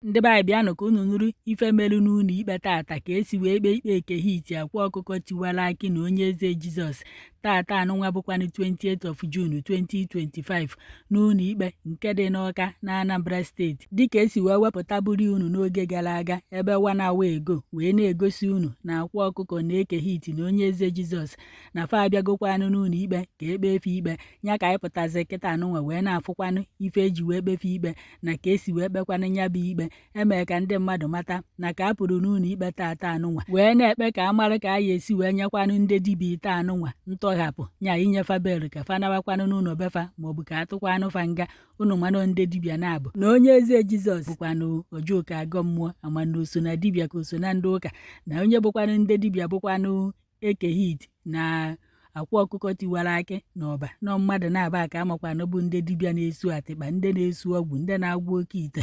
ndị be anyị bịanụ ka unu nụrụ ife melu n'ụlọ ikpe tata ka esi wee kpee ikpe Ekehiti Akwa Ọkụkọ tiwara akị na onye eze Jizọs tata anụnwa bụkwanụ 28 of June 2025 n'ụlọ ikpe nke dị n'Awka na Anambra steeti dịka esi wee wepụtaburu unu n'oge gara aga ebe 1 hour ago wee na-egosi unu na Akwa Ọkụkọ na Ekehiti na onye eze Jizọs na fa abịagokwanụ n'ụlọ ikpe ka ekpefe ikpe nya ka anyị pụtazi kịta anụnwa wee na-afụkwanụ ife eji wee kpefe ikpe na ka esi wee kpekwanụ nya bụ ikpe emee ka ndị mmadụ mata na ka a pụrụ n'ụlọ ikpe tata anụnwa wee na-ekpe ka a mara ka a ga-esi wee nyekwanụ ndị dibịa ite anụnwa ntọghapụ nya inyefa bel ka fa nabakwanụ n'ụlọ befa maọbụ ka atụkwanụ fa nga unu manụ ndị dibịa na-abụ na onye eze Jizọs bụkwanụ Ojoka agọ mmụọ amana oso na dibịa ka oso na ndị ụka na onye bụkwanụ ndị dibịa bụkwanụ Ekehiti na Akwa Ọkụkọ tiwara akị na ọba nọ mmadụ na-aba ka amakwanụ bụ ndị dibịa na-esu atịkpa ndị na-esu ọgwụ ndị na-agwọ oke ite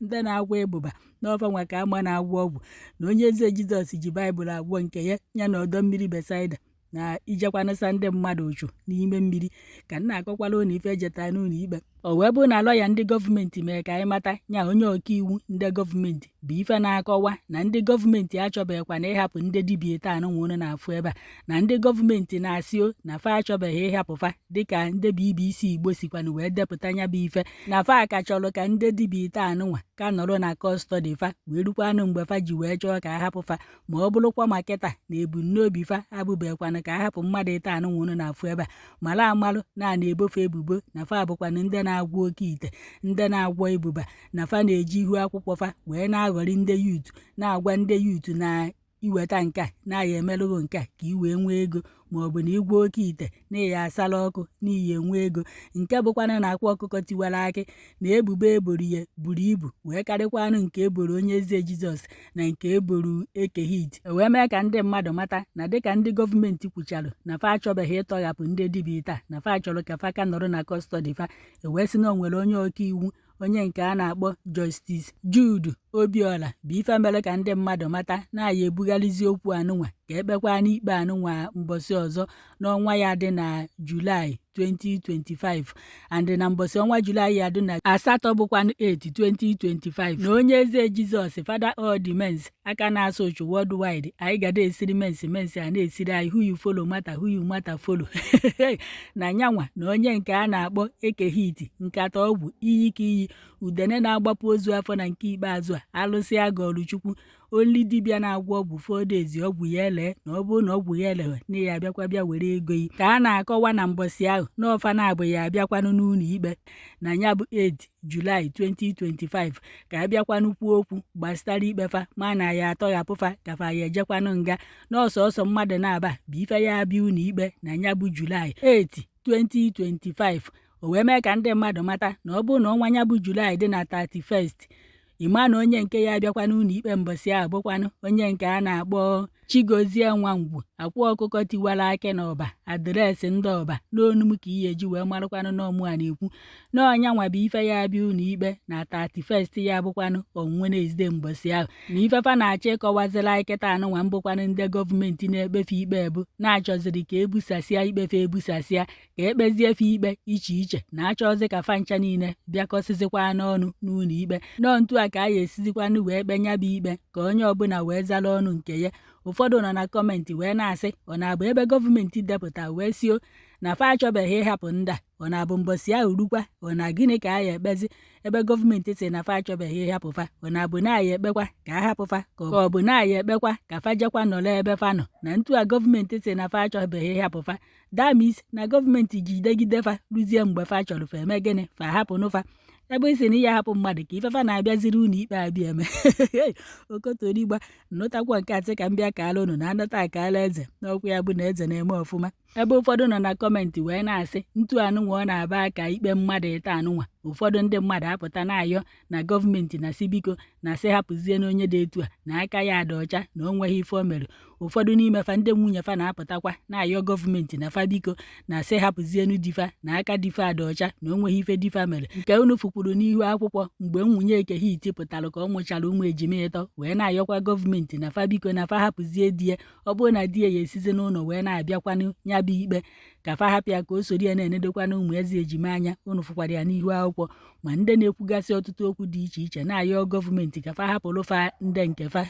ndị na-agwọ ịbụba n'ọfa nwa ka ama na-agwọ ọgwụ na onye eze Jizọs ji Baịbụl agwọ nke ya na ọdọ mmiri Besaida na ijekwanụsa ndị mmadụ ụchụ n'ime mmiri ka nna akọkwala ụlọ ife ejeta n'ụlọ ikpe o wee bụ na lọya ndị gọọmenti mere ka anyị mata nya onye ọkaiwu ndị gọọmenti bụ ife na-akọwa na ndị gọọmenti achọbeghịkwa na ịhapụ ndị dibịa ite anụnwa unu na-afụ ebe a na ndị gọọmenti na-asị na fa achọbeghị ịhapụ fa dịka ndị BBC Igbo sikwanụ wee depụta nya bụ ife na fa ka chọrọ ka ndị dibịa ite anụnwa ka nọrọ na kọstọdi fa wee rukwanụ mgbe fa ji wee chọọ ka ahapụ fa ma ọ bụrụkwa ma kịta na ebumnobi fa abụbeghịkwanụ ka ahapụ mmadụ ite anụnwa unu na-afụ ebe a mara amalụ na-ebofe ebubo na fa abụkwanụ ndị na-agwọ oke ite ndị na-agwọ ịbụba na fa na-eji ihu akwụkwọ fa wee na-aghọrị ndị yutu na-agwa ndị yutu na iweta nke a na-aya emerụghị nke a ka i wee nwee ego maọbụ na igwe oke ite na-eyi asala ọkụ n'ihi enwe ego nke bụkwana na Akwa Ọkụkọ tiwara akị na ebubo eboro ya buru ibu wee karịkwanụ nke eboro onye eze Jizọs na nke eboro Ekehiti wee mee ka ndị mmadụ mata na dịka ndị gọọmenti kwucharụ na fa achọbeghị ịtọghapụ ndị dibịa taa na fa chọrọ ka fa ka nọrọ na kọstọdi fa ewee sị na o nwere onye ọkaiwu onye nke a na-akpọ Justice Jude Obiora bụ ife mere ka ndị mmadụ mata na-aya ebugharịzi okwu anụnwa ka ekpekwa n'ikpe anụnwa mbọsị ọzọ n'ọnwa ya dị na Julaị 2025 and na mbọsị ọnwa Julaị ya dị na 8 bụkwanụ 8 2025 na onye eze Jizọs Father all the mens aka na-asụ ụchụ worldwide anyị gada esiri mensi a na-esiri anyị who you follow matter who you matter follow na nyanwa na onye nke a na-akpọ Ekehiti nkata ọgwụ iyi ka iyi udene na-agbapụ ozu afọ na nke ikpeazụ a alụsị agọrụ Chukwu oli dibịa na-agwọ ọgwụ fọdezi ọgwụ ya ele na ọ bụrụ na ọgwụ ya elewe na ya abịakwa bịa were ego yi ka a na-akọwa na mbọsị ahụ na ọfa na-abụ ya abịakwanụ n'ụlọ ikpe na ya bụ 8 Julaị 2025 ka abịakwanụ kwuo okwu gbasara ikpefa ma na ya atọghapụfa kafa ya ejekwanụ nga n'ọsọsọ mmadụ na-aba bụ ife ya abịa ụlọ ikpe na ya bụ Julaị 8 2025 o wee mee ka ndị mmadụ mata na ọ bụrụ na ọnwa ya bụ Julaị dị na 31st ịma na onye nke ya abịakwa n'ụlọ ikpe mbọsị ahụ bụkwanụ onye nke a na-akpọ Chigozie Nwangwu Akwa Ọkụkọ tiwara akị na ọba adreesị ndị ọba n'onum ka ihe ji wee marakwanụ n'ọmụ a na-ekwu na ọnya nwa bụ ife ya abịa ụlọ ikpe na 31st ya bụkwanụ Wednesday mbọsị ahụ na ifefa na-achọ ịkọwazila akịta anụnwa mbụkwanụ ndị gọọmenti na-ekpefe ikpe ebu na-achọziri ka ebusasịa ikpefe ebusasịa ka ekpeziefe ikpe iche iche na-achọzi ka fancha niile bịakọsịzikwa n'ọnụ n'ụlọ ikpe nọ ntu a ka a ya esizikwanụ wee kpenya bụ ikpe ka onye ọbụla wee zara ọnụ nke ya ụfọdụ nọ na kọmentị wee na-asị ọ na-abụ ebe gọọmenti depụta wee sio na fa achọbeghị ịhapụ ndị a ọ na-abụ mbọsị ahụ rukwa ọ na gịnị ka a ya ekpezi ebe gọọmenti si na fa achọbeghị ịhapụ fa ọ na-abụ na aya ekpekwa ka a hapụ fa ka ọ bụ na aya ekpekwa ka fa jekwa nọrọ ebe fa nọ na ntu a gọọmenti si na fa achọbeghị ịhapụ fa damis na gọọmenti jidegide fa ruzie mgbe fa chọrọ fa eme gịnị fa hapụnụ fa ebe isi na ihe hapụ mmadụ ka ifefa na-abịaziri ụlọ ikpe abịa eme okotorigba nnụtakwa nke atị ka mbịa ka ala unu na anọta akala eze n'ọkwa ya bụ na eze na-eme ọfụma ebe ụfọdụ nọ na kọmentị wee na-asị ntu anụnwa ọ na-aba ka ikpe mmadụ ịta anụnwa ụfọdụ ndị mmadụ apụta na-ayọ na gọọmenti na sibiko na sị hapụzie n'onye dị etu a na aka ya ada ọcha na o nweghị ife o mere ụfọdụ n'ime fa ndị nwunye fa na-apụtakwa na-ayọ gọọmenti na fa biko na sị hapụzienu difa na aka difa ada ọcha na o nweghị ife difa mere nke unu fukwuru n'ihu akwụkwọ mgbe nwunye Ekehiti pụtara ka ọ mụchara ụmụ ejima ịtọ wee na-ayọkwa gọọmenti na fa biko na fa hapụzie di ya ọ bụrụ na di ya esizi n'ụlọ wee na-abịakwanụ nya nya bụ ikpe ka fa hapụ ya ka o soro ya na-enedokwa na ụmụ eze ejima anya. Unu fụkwara ya n'ihu akwụkwọ ma ndị na-ekwugasị ọtụtụ okwu dị iche iche na-ayọ gọọmenti ka fa hapụrụ fa ndị nke fa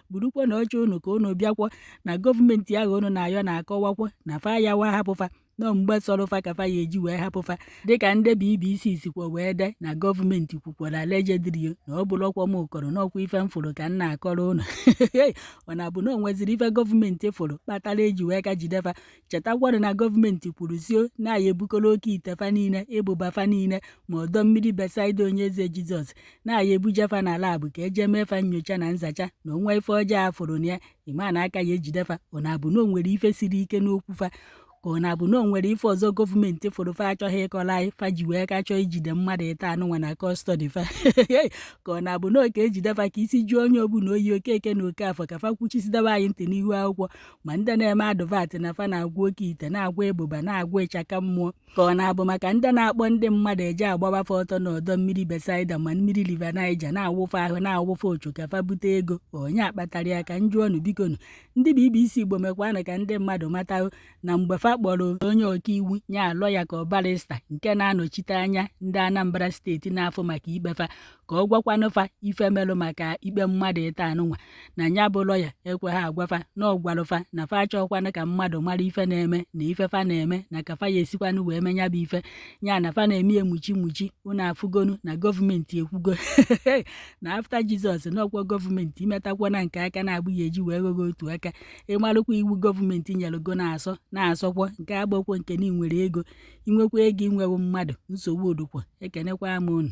burukwa na ọchọ unu ka unu bịakwa na gọọmenti ahụ unu na-ayọ na-akọwakwa na fa ya wa hapụfa nọ mgbe sọrọfa ka fa ya eji wee hapụfa dịka ndị BBC sikwa wee de na gọọmenti kwukwara lejedrio na ọ bụrụkwa m ụkọrọ n'ọkwa ife m fụrụ ka m na-akọrọ unu ọ na-abụ na o nweziri ife gọọmenti fụrụ kpatara eji wee ka jidefa. Chetakwanụ na gọọmenti kwuru sio na ya ebukọrọ oke ite fa niile ịbụba fa niile ma ọdọ mmiri Besaida onye eze Jizọs na ya ebujefa na labụ ka eje mee fa nyocha na nzacha na onwe ife ọjọọ afụrụ na ya ịma na aka ya ejidefa. Ọ na-abụ na o nwere ife siri ike n'okwu fa ka ọ na-abụ na o nwere ife ọzọ gọọmenti fụrụ fa achọghị ịkọrọ anyị fa ji wee ka chọọ ijide mmadụ ịta anụnwa na kọstọdị fa ka ọ na-abụ na oke ejidefa ka isi juo onye ọbụla oyi Okeke na Okafọ ka fa kwuchisidebe anyị ntị n'ihu akwụkwọ ma ndị na-eme advat na fa na-agwa oke ite na-agwa ịbụba na-agwa ịchaka mmụọ ka ọ na-abụ maka ndị na-akpọ ndị mmadụ eje agbabafa ọtọ n'ọdọ mmiri Besaida ma mmiri River Niger na-awụfe ahụ na-awụfe ochu ka fa bute ego onye akpatara ya ka njụọnụ bikonu ndị BBC Igbo mekwanụ ka ndị mmadụ mata na mgbe fa kpọrọ onye ọkaiwu nya lọya ka ọ barista nke na-anọchite anya ndị Anambra steeti na-afụ maka ikpefa ka ọ gwakwanụ fa ife melụ maka ikpe mmadụ ịta anụnwa na nya bụ lọya ekweghị agwafa na ọ gwarụfa na fa achọkwanụ ka mmadụ mara ife na-eme na ife fa na-eme na ka fa ya esikwanụ wee menya bụ ife nya na fa na-eme emuchi unu afụgonu na gọọmenti ekwugo na afta Jizọs na ọkwa gọọmenti imetakwana nke aka na-abụghị eji wee ghọghọ otu aka ịmalụkwa iwu gọọmenti nyelugo na-asọkwa nke agbakwo nke na ị nwere ego inwekwa ego inwewo mmadụ nsogbu odukwa ekenekwa m unu.